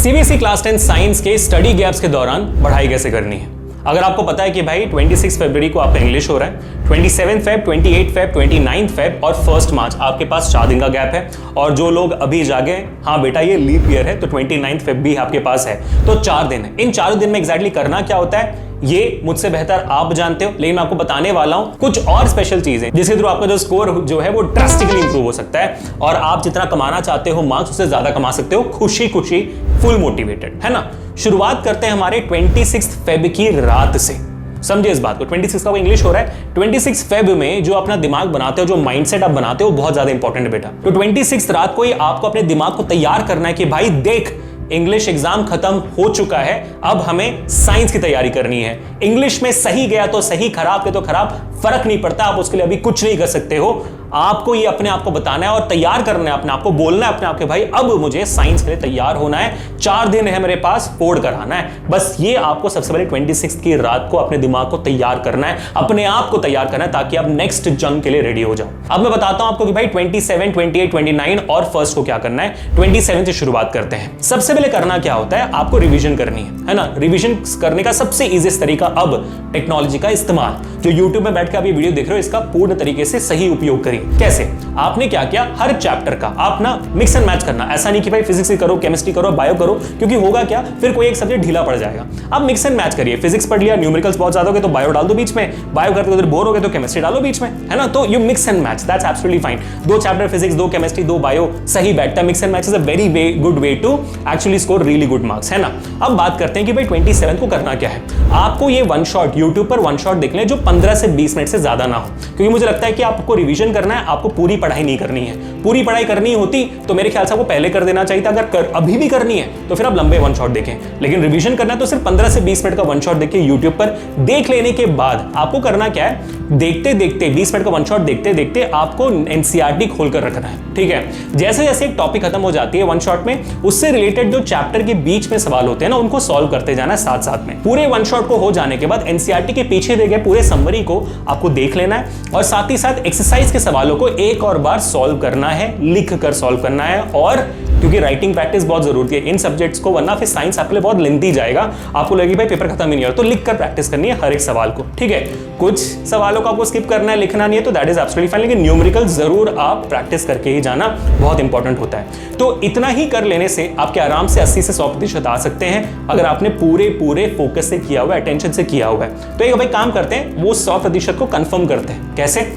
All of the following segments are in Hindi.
सीबीएसई क्लास 10 साइंस के स्टडी गैप्स के दौरान पढ़ाई कैसे करनी है। अगर आपको पता है कि भाई 26 फरवरी को आपका इंग्लिश हो रहा है, 27 फेब, 28 फेब, 29 फेब और 1 मार्च आपके पास 4 दिन का गैप है। और जो लोग अभी जागे, हाँ बेटा ये लीप ईयर है तो 29 फेब भी आपके पास है, तो 4 दिन है। इन 4 दिन में एग्जैक्टली करना क्या होता है ये मुझसे बेहतर आप जानते हो, लेकिन मैं आपको बताने वाला हूं कुछ और स्पेशल चीजें जिसके थ्रू आपका जो स्कोर जो है वो ड्रास्टिकली इंप्रूव हो सकता है और आप जितना कमाना चाहते हो मार्क्स उससे ज्यादा कमा सकते हो, खुशी खुशी, फुल मोटिवेटेड, है ना। शुरुआत करते हैं हमारे 26 फेब की रात से। समझिए इस बात को, 26 का इंग्लिश हो रहा है, 26 फेब में जो अपना दिमाग बनाते हो, जो माइंडसेट आप बनाते हो, बहुत ज्यादा इंपॉर्टेंट है बेटा। तो 26 रात को ही आपको अपने दिमाग को तैयार करना है कि भाई देख इंग्लिश एग्जाम खत्म हो चुका है, अब हमें साइंस की तैयारी करनी है। इंग्लिश में सही गया तो सही, खराब गया तो खराब, फर्क नहीं पड़ता, आप उसके लिए अभी कुछ नहीं कर सकते हो। आपको ये अपने आप को बताना है और तैयार करना है अपने आप को, बोलना है अपने आप के भाई अब मुझे साइंस के लिए तैयार होना है, 4 दिन है मेरे पास, फोड़ कराना है। बस ये आपको सबसे पहले 26 की रात को अपने दिमाग को तैयार करना है, अपने आप को तैयार करना है ताकि आप नेक्स्ट जंग के लिए रेडी हो जाओ। अब मैं बताता हूं आपको कि भाई 27, 28, 29 और 1 को क्या करना है। 27 से शुरुआत करते हैं। सबसे पहले करना क्या होता है, आपको रिवीजन करनी है ना। रिवीजन करने का सबसे इजीएस्ट तरीका अब टेक्नोलॉजी का इस्तेमाल। जो यूट्यूब में बैठ के आप ये वीडियो देख रहे हो इसका पूर्ण तरीके से सही उपयोग करिए। कैसे? आपने क्या किया, हर चैप्टर का आप ना मिक्स एंड मैच करना। ऐसा नहीं कि भाई फिजिक्स ही करो, केमिस्ट्री करो, बायो करो, क्योंकि होगा क्या फिर कोई एक सब्जेक्ट ढीला पड़ जाएगा। आप मिक्स एंड मैच करिए। फिजिक्स पढ़ लिया, न्यूमेरिकल्स बहुत ज्यादा हो गए तो बायो डाल दो बीच में, बायो करते उधर बोर हो गए तो केमिस्ट्री डालो बीच में, है ना। तो you mix and match, that's absolutely fine. 2 chapter physics, 2 chemistry, 2 bio, सही बैठता है। Mix and match is a very good way to actually score really good marks, है ना। अब बात करते हैं कि भाई 27 को करना क्या है। आपको ये वन शॉट, यूट्यूब पर वन शॉट देख लें जो 15 से 20 मिनट से ज्यादा ना हो, क्योंकि मुझे लगता है कि आपको रिवीजन करना है, आपको पूरी पढ़ाई नहीं करनी है। पूरी पढ़ाई करनी होती तो मेरे ख्याल से आपको पहले कर देना चाहिए था। अगर अभी भी करनी है तो फिर आप लंबे वन शॉट देखें, लेकिन रिवीजन करना है तो सिर्फ 15 से 20 मिनट का वन शॉट देखिए यूट्यूब पर। देख लेने के बाद आपको करना क्या है, देखते देखते 20 मिनट का वन शॉट देखते देखते आपको एनसीईआरटी खोलकर रखना है, ठीक है। जैसे जैसे एक टॉपिक खत्म हो जाती है वन शॉट में, उससे रिलेटेड जो चैप्टर के बीच में सवाल होते हैं ना उनको सॉल्व करते जाना है साथ साथ में। पूरे वन शॉट को हो जाने के बाद एनसीईआरटी के पीछे दिए गए पूरे समरी को आपको देख लेना है और साथ ही साथ एक्सरसाइज के सवालों को एक और बार सॉल्व करना है, लिख कर सॉल्व करना है। और क्योंकि राइटिंग प्रैक्टिस बहुत जरूरी है इन सब्जेक्ट्स को, वरना फिर साइंस आपके लिए बहुत लेंथी जाएगा, आपको लगेगा भाई पेपर खत्म ही नहीं हो रहा, तो लिख कर प्रैक्टिस करनी है हर एक सवाल को, ठीक है। कुछ सवालों को आपको स्किप करना है, लिखना नहीं है तो दैट इज एब्सोल्युटली फाइन, लेकिन न्यूमेरिकल जरूर आप प्रैक्टिस करके ही जाना, बहुत इंपॉर्टेंट होता है। तो इतना ही कर लेने से आपके आराम से 80 से 100% आ सकते हैं अगर आपने पूरे फोकस से किया हुआ है, अटेंशन से किया हुआ है। तो एक भाई काम करते हैं, वो 100% को कंफर्म करते हैं। कैसे?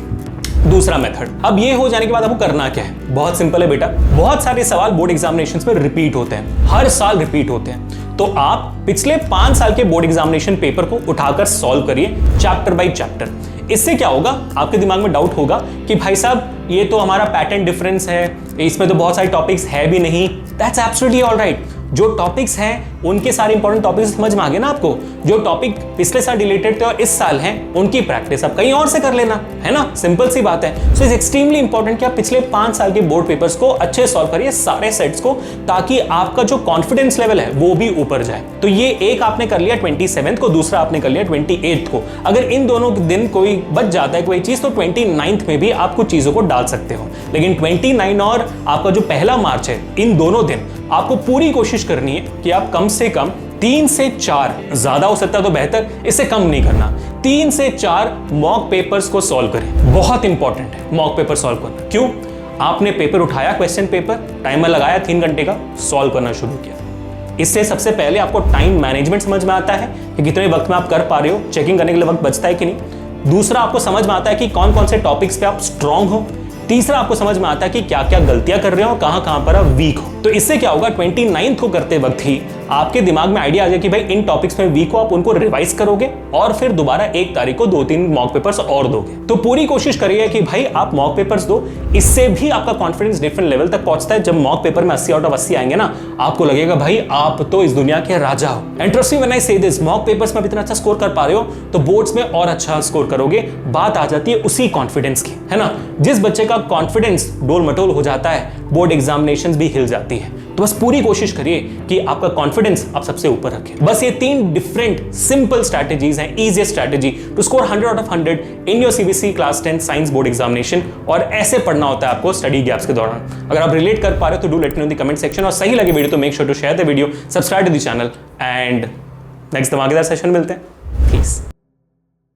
दूसरा मेथड। अब ये हो जाने के बाद आपको करना क्या है, बहुत सिंपल है बेटा। बहुत सारे सवाल बोर्ड एग्जामिनेशंस में रिपीट होते हैं, हर साल रिपीट होते हैं, तो आप पिछले 5 साल के बोर्ड एग्जामिनेशन पेपर को उठाकर सॉल्व करिए चैप्टर बाय चैप्टर। इससे क्या होगा, आपके दिमाग में डाउट होगा कि भाई साहब ये तो हमारा पैटर्न डिफरेंस है, इसमें तो बहुत सारे टॉपिक्स है भी नहीं। That's absolutely alright. जो टॉपिक्स हैं उनके सारे इंपॉर्टेंट टॉपिक्स समझ में आ गए ना आपको। जो टॉपिक पिछले साल रिलेटेड थे और इस साल हैं उनकी प्रैक्टिस आप कहीं और से कर लेना, है ना। सिंपल सी बात है। सो इट्स एक्सट्रीमली इंपॉर्टेंट कि आप पिछले 5 साल के बोर्ड पेपर्स को अच्छे सॉल्व करिए, सारे सेट्स को, ताकि आपका जो कॉन्फिडेंस लेवल है वो भी ऊपर जाए। तो ये एक आपने कर लिया 27 को, दूसरा आपने कर लिया 28 को। अगर इन दोनों दिन कोई बच जाता है कोई चीज तो 29 में भी आप कुछ चीजों को डाल सकते हो, लेकिन 29 और आपका जो 1 मार्च है, इन दोनों दिन आपको पूरी कोशिश करनी है कि आप कम से कम 3 से 4, ज्यादा हो सकता है तो बेहतर, इससे कम नहीं करना, 3 से 4 मॉक पेपर्स को सॉल्व करें। बहुत इंपॉर्टेंट है मॉक पेपर सॉल्व करना। क्यों? आपने पेपर उठाया, क्वेश्चन पेपर, टाइमर लगाया 3 घंटे का, सॉल्व करना शुरू किया। इससे सबसे पहले आपको टाइम मैनेजमेंट समझ में आता है कि कितने वक्त में आप कर पा रहे हो, चेकिंग करने के लिए वक्त बचता है कि नहीं। दूसरा, आपको समझ में आता है कि कौन कौन से टॉपिक्स पे आप स्ट्रांग हो। तीसरा, आपको समझ में आता है कि क्या क्या गलतियां कर रहे हो, कहां पर आप वीक हो। तो इससे क्या होगा, 29 को करते वक्त ही आपके दिमाग में आइडिया आ जाए कि भाई इन टॉपिक्स में वीक हो, आप उनको रिवाइज करोगे और फिर दोबारा 1 तारीख को 2-3 मॉक पेपर्स और दोगे। तो पूरी कोशिश करिए कि भाई आप मॉक पेपर्स दो। इससे भी आपका कॉन्फिडेंस डिफरेंट लेवल तक पहुंचता है। जब मॉक पेपर में 80 आउट ऑफ 80 आएंगे ना, आपको लगेगा भाई आप तो इस दुनिया के राजा हो। इंटरेस्टिंग व्हेन आई से दिस, मॉक पेपर्स में इतना अच्छा स्कोर कर पा रहे हो तो बोर्ड्स में और अच्छा स्कोर करोगे। बात आ जाती है उसी कॉन्फिडेंस की, है ना। जिस बच्चे का कॉन्फिडेंस डोल मटोल हो जाता है बोर्ड एग्जामिनेशंस भी हिल जाती है। तो बस पूरी कोशिश करिए कि आपका कॉन्फिडेंस आप सबसे ऊपर रखें। बस ये 3 डिफरेंट सिंपल स्ट्रैटेजीज हैं, easiest strategy to score 100 out of 100 in your CBSE class 10 science board examination. और ऐसे पढ़ना होता है आपको स्टडी गैप्स के दौरान। अगर आप रिलेट कर पा रहे हो तो do let me know in the comment section, और सही लगे वीडियो तो make sure to share the video, subscribe to the channel, and next धमाकेदार सेशन मिलते हैं। प्लीज।